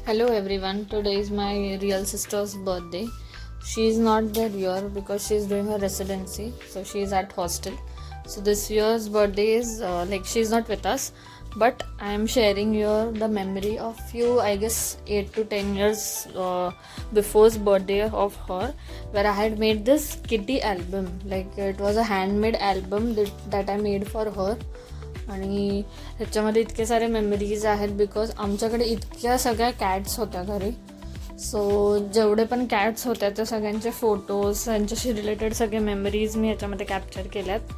Hello everyone, today is my real sister's birthday. She is not there here because she is doing her residency, so she is at hostel. So this year's birthday is she is not with us, but I am sharing here the memory of few, I guess 8 to 10 years before's birthday of her, where I had made this kitty album. Like it was a handmade album that I made for her. आणि ह्याच्यामध्ये इतके सारे memories आहेत because आमच्याकडे इतक्या सगळ्या cats होत्या घरी. सो जेवढे पण कॅट्स होत्या त्या सगळ्यांचे फोटोज, त्यांच्याशी रिलेटेड सगळे मेमरीज मी ह्याच्यामध्ये कॅप्चर केल्यात.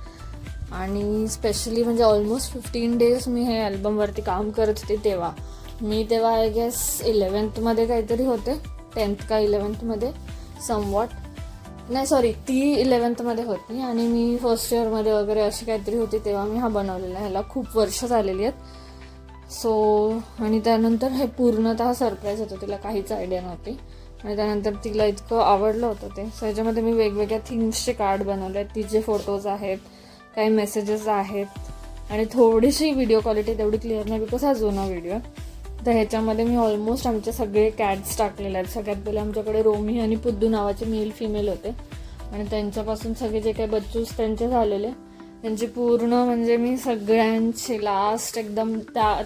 आणि स्पेशली म्हणजे ऑलमोस्ट 15 days मी हे अल्बमवरती काम करत होते. तेव्हा आय गेस 11th काहीतरी होते, 10th का 11th समवॉट. नाही सॉरी, ती 11th होती आणि मी फर्स्ट इयरमध्ये वगैरे अशी काहीतरी होती तेव्हा मी हा बनवलेला. ह्याला खूप वर्ष झालेली आहेत. सो आणि त्यानंतर हे पूर्णतः सरप्राईज होतं, तिला काहीच आयडिया नव्हती. आणि त्यानंतर तिला इतकं आवडलं होतं ते. सो ह्याच्यामध्ये मी वेगवेगळ्या थिम्सचे कार्ड बनवले आहेत. तिचे फोटोज आहेत, काही मेसेजेस आहेत आणि थोडीशी व्हिडिओ क्वालिटी तेवढी क्लिअर नाही बिकॉज हा जुना व्हिडिओ. तर ह्याच्यामध्ये मी ऑलमोस्ट आमचे सगळे कॅट्स टाकलेले आहेत. सगळ्यात पहिले आमच्याकडे रोमी आणि पुद्दू नावाचे मेल फिमेल होते आणि त्यांच्यापासून सगळे जे काही बच्चूस त्यांचे झालेले, त्यांची पूर्ण म्हणजे मी सगळ्यांचे लास्ट एकदम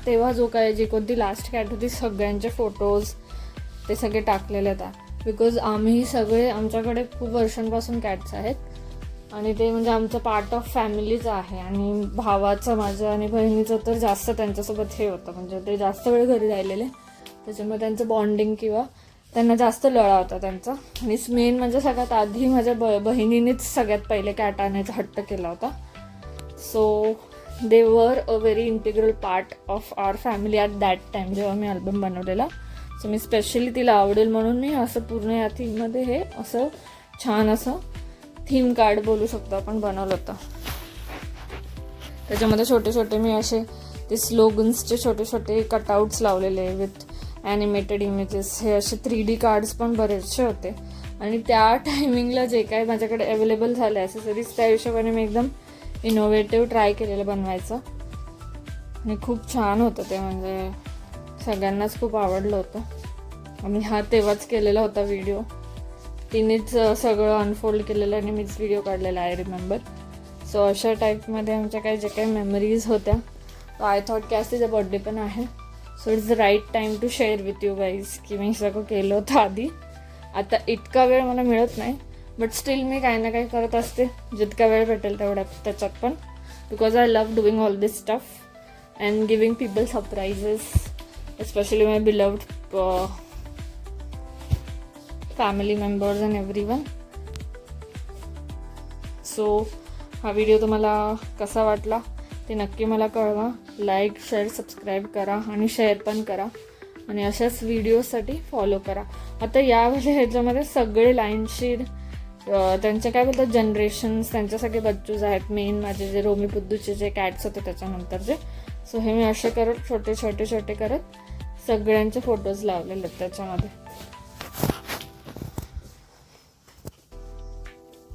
तेव्हा जो काय जी कोणती लास्ट कॅट होती सगळ्यांचे फोटोज ते सगळे टाकलेले आहेत. बिकॉज आम्ही सगळे, आमच्याकडे खूप वर्षांपासून कॅट्स आहेत आणि ते म्हणजे आमचं पार्ट ऑफ फॅमिलीच आहे. आणि भावाचं, माझं आणि बहिणीचं तर जास्त त्यांच्यासोबत हे होतं, म्हणजे ते जास्त वेळ घरी राहिलेले, त्याच्यामुळे त्यांचं बॉन्डिंग किंवा त्यांना जास्त लळा होता त्यांचा. आणि मेन म्हणजे सगळ्यात आधी माझ्या बहिणीनेच सगळ्यात पहिले कॅट आणायचा हट्ट केला होता. So they were a very integral part of our family at that time जेव्हा मी अल्बम बनवलेला. सो मी स्पेशली तिला आवडेल म्हणून मी असं पूर्ण या थीममध्ये हे असं छान असं थीम कार्ड बोलू शकतो आपण बनवलं होतं. त्याच्यामध्ये छोटे छोटे मी असे ते स्लोगन्सचे छोटे छोटे कटआउट्स लावलेले विथ ॲनिमेटेड इमेजेस. हे असे 3D कार्ड्स पण बरेचसे होते. आणि त्या टायमिंगला जे काय माझ्याकडे अवेलेबल झाले ॲसेसरीज त्या हिशोबाने मी एकदम इनोव्हेटिव्ह ट्राय केलेलं बनवायचं आणि खूप छान होतं ते. म्हणजे सगळ्यांनाच खूप आवडलं होतं. आणि हा तेव्हाच केलेला होता व्हिडिओ, तिनेच सगळं अनफोल्ड केलेलं आणि मीच व्हिडिओ काढलेला, आय रिमेंबर. सो अशा टाईपमध्ये आमच्या काही जे काही मेमरीज होत्या. आय थॉट की आज तिचा बर्थडे पण आहे, so it's the right time to share with you guys की मी सगळं केलं होतं आधी. आता इतका वेळ मला मिळत नाही, बट स्टील मी काही ना काही करत असते जितका वेळ भेटेल तेवढ्या त्याच्यात पण. Because I love doing all this stuff and giving people surprises, especially my beloved family members and everyone. So हा व्हिडिओ तुम्हाला कसा वाटला ते नक्की मला कळवा. लाईक, शेअर, सबस्क्राईब करा आणि शेअर पण करा आणि अशाच व्हिडिओसाठी फॉलो करा. आता यामध्ये ह्याच्यामध्ये सगळे लाईनशीर त्यांचे काय बोलतात जनरेशन्स, त्यांचे सगळे बच्चूज आहेत. मेन माझे जे रोमी पुद्दूचे जे कॅट्स होते त्याच्यानंतरचे. सो हे मी असे करत छोटे छोटे छोटे करत सगळ्यांचे फोटोज लावलेले आहेत त्याच्यामध्ये.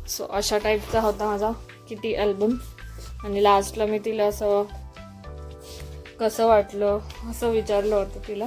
सो अशा टाईपचा होता माझा किटी अल्बम. आणि लास्टला मी तिला असं कसं वाटलं असं विचारलं होतं तिला.